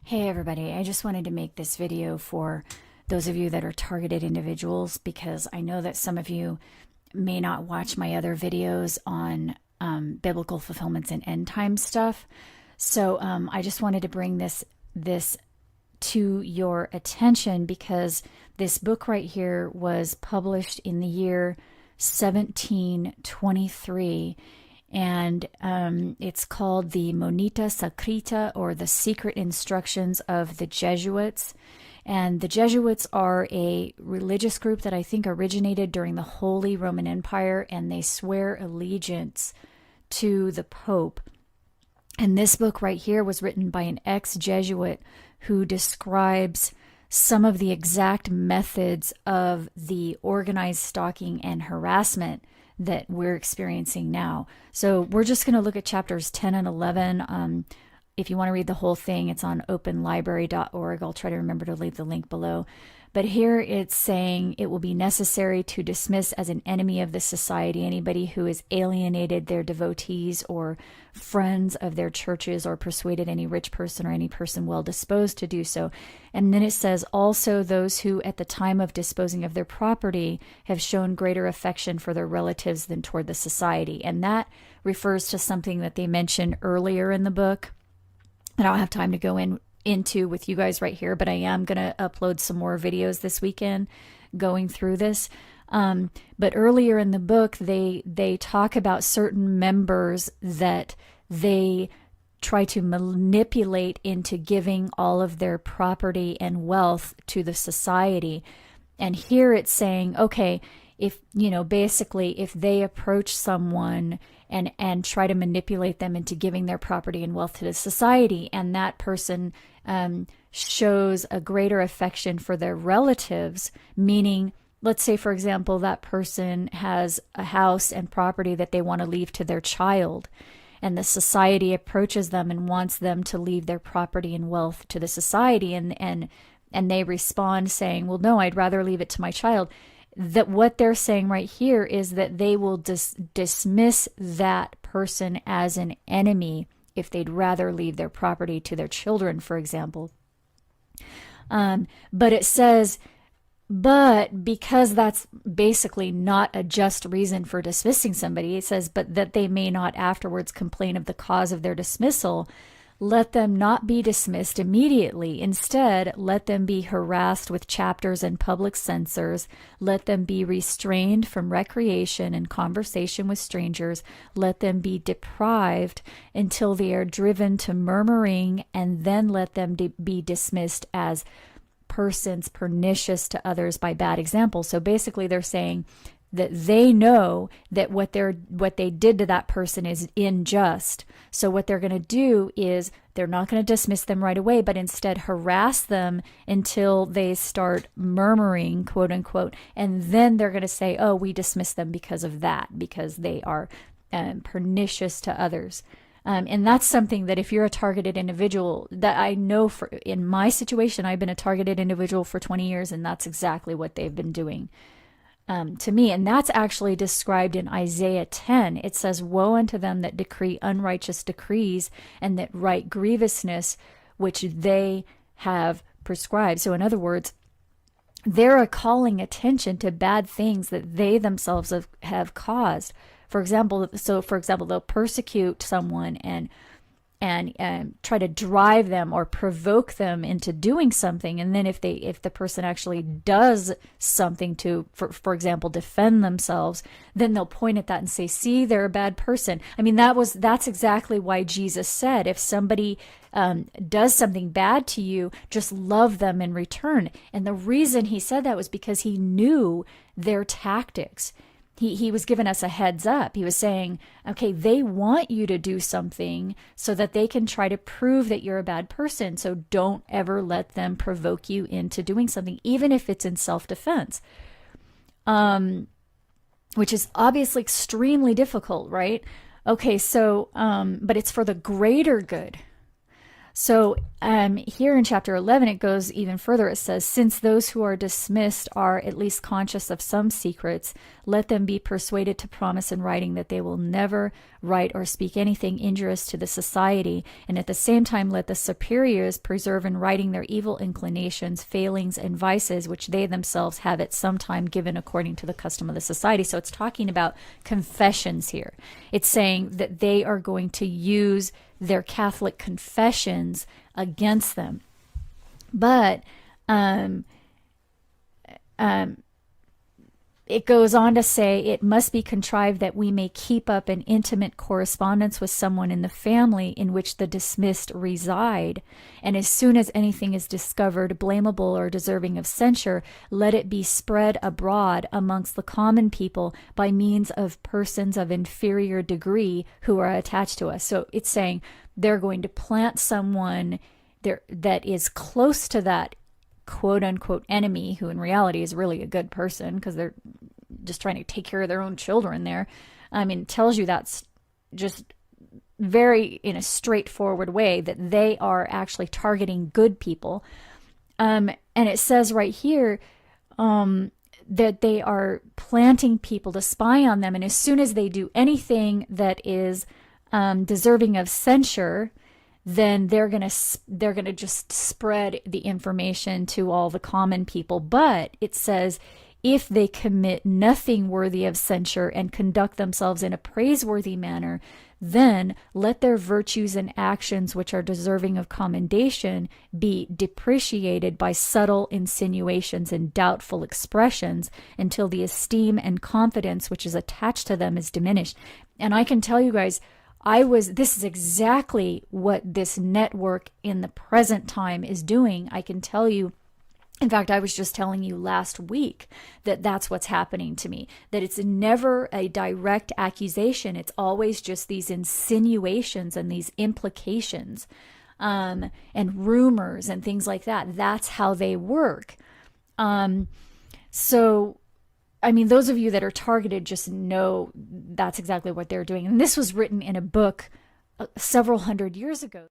Hey everybody, I just wanted to make this video for those of you that are targeted individuals because I know that some of you may not watch my other videos on biblical fulfillments and end time stuff. So I just wanted to bring this to your attention because this book right here was published in the year 1723. And it's called the Monita Secreta, or the Secret Instructions of the Jesuits. And the Jesuits are a religious group that I think originated during the Holy Roman Empire, and they swear allegiance to the Pope. And this book right here was written by an ex-Jesuit who describes some of the exact methods of the organized stalking and harassment that we're experiencing now. So we're just going to look at chapters 10 and 11. If you want to read the whole thing, it's on openlibrary.org. I'll try to remember to leave the link below. But here it's saying it will be necessary to dismiss as an enemy of the society anybody who has alienated their devotees or friends of their churches, or persuaded any rich person or any person well disposed to do so. And then it says also those who at the time of disposing of their property have shown greater affection for their relatives than toward the society. And that refers to something that they mentioned earlier in the book that I don't have time to go into with you guys right here, but I am going to upload some more videos this weekend going through this. But earlier in the book, they talk about certain members that they try to manipulate into giving all of their property and wealth to the society. And here it's saying, okay, if, basically if they approach someone and try to manipulate them into giving their property and wealth to the society, and that person shows a greater affection for their relatives, meaning, let's say, for example, that person has a house and property that they want to leave to their child, and the society approaches them and wants them to leave their property and wealth to the society, and they respond saying, well, no, I'd rather leave it to my child. That what they're saying right here is that they will dismiss that person as an enemy if they'd rather leave their property to their children, for example. But it says, but because that's basically not a just reason for dismissing somebody, it says, but that they may not afterwards complain of the cause of their dismissal, let them not be dismissed immediately. Instead, let them be harassed with chapters and public censors. Let them be restrained from recreation and conversation with strangers. Let them be deprived until they are driven to murmuring, and then let them be dismissed as persons pernicious to others by bad example. So basically they're saying that they know that what they did to that person is unjust. So what they're going to do is they're not going to dismiss them right away, but instead harass them until they start murmuring, quote unquote, and then they're going to say, oh, we dismiss them because of that, because they are pernicious to others. And that's something that if you're a targeted individual, that I know in my situation, I've been a targeted individual for 20 years, and that's exactly what they've been doing to me. And that's actually described in Isaiah 10. It says, woe unto them that decree unrighteous decrees and that write grievousness which they have prescribed. So in other words, they're calling attention to bad things that they themselves have caused. For example, they'll persecute someone and try to drive them or provoke them into doing something, and then if the person actually does something to, for example, defend themselves, then they'll point at that and say, see, they're a bad person. I mean, that's exactly why Jesus said, if somebody does something bad to you, just love them in return. And the reason he said that was because he knew their tactics. He was giving us a heads up. He was saying, okay, they want you to do something so that they can try to prove that you're a bad person. So don't ever let them provoke you into doing something, even if it's in self-defense, which is obviously extremely difficult, right? Okay, so, but it's for the greater good. So here in chapter 11, it goes even further. It says, since those who are dismissed are at least conscious of some secrets, let them be persuaded to promise in writing that they will never write or speak anything injurious to the society, and at the same time let the superiors preserve in writing their evil inclinations, failings, and vices, which they themselves have at some time given according to the custom of the society. So it's talking about confessions here. It's saying that they are going to use their Catholic confessions against them. But it goes on to say it must be contrived that we may keep up an intimate correspondence with someone in the family in which the dismissed reside, and as soon as anything is discovered blamable or deserving of censure, let it be spread abroad amongst the common people by means of persons of inferior degree who are attached to us. So it's saying they're going to plant someone there that is close to that quote unquote enemy, who in reality is really a good person because they're just trying to take care of their own children there. I mean, it tells you that's just very in a straightforward way that they are actually targeting good people. And it says right here that they are planting people to spy on them. And as soon as they do anything that is deserving of censure, then they're gonna just spread the information to all the common people. But it says, if they commit nothing worthy of censure and conduct themselves in a praiseworthy manner, then let their virtues and actions which are deserving of commendation be depreciated by subtle insinuations and doubtful expressions until the esteem and confidence which is attached to them is diminished. And I can tell you guys, this is exactly what this network in the present time is doing. I can tell you, in fact, I was just telling you last week that that's what's happening to me, that it's never a direct accusation. It's always just these insinuations and these implications, and rumors and things like that. That's how they work. So I mean, those of you that are targeted just know that's exactly what they're doing. And this was written in a book several hundred years ago.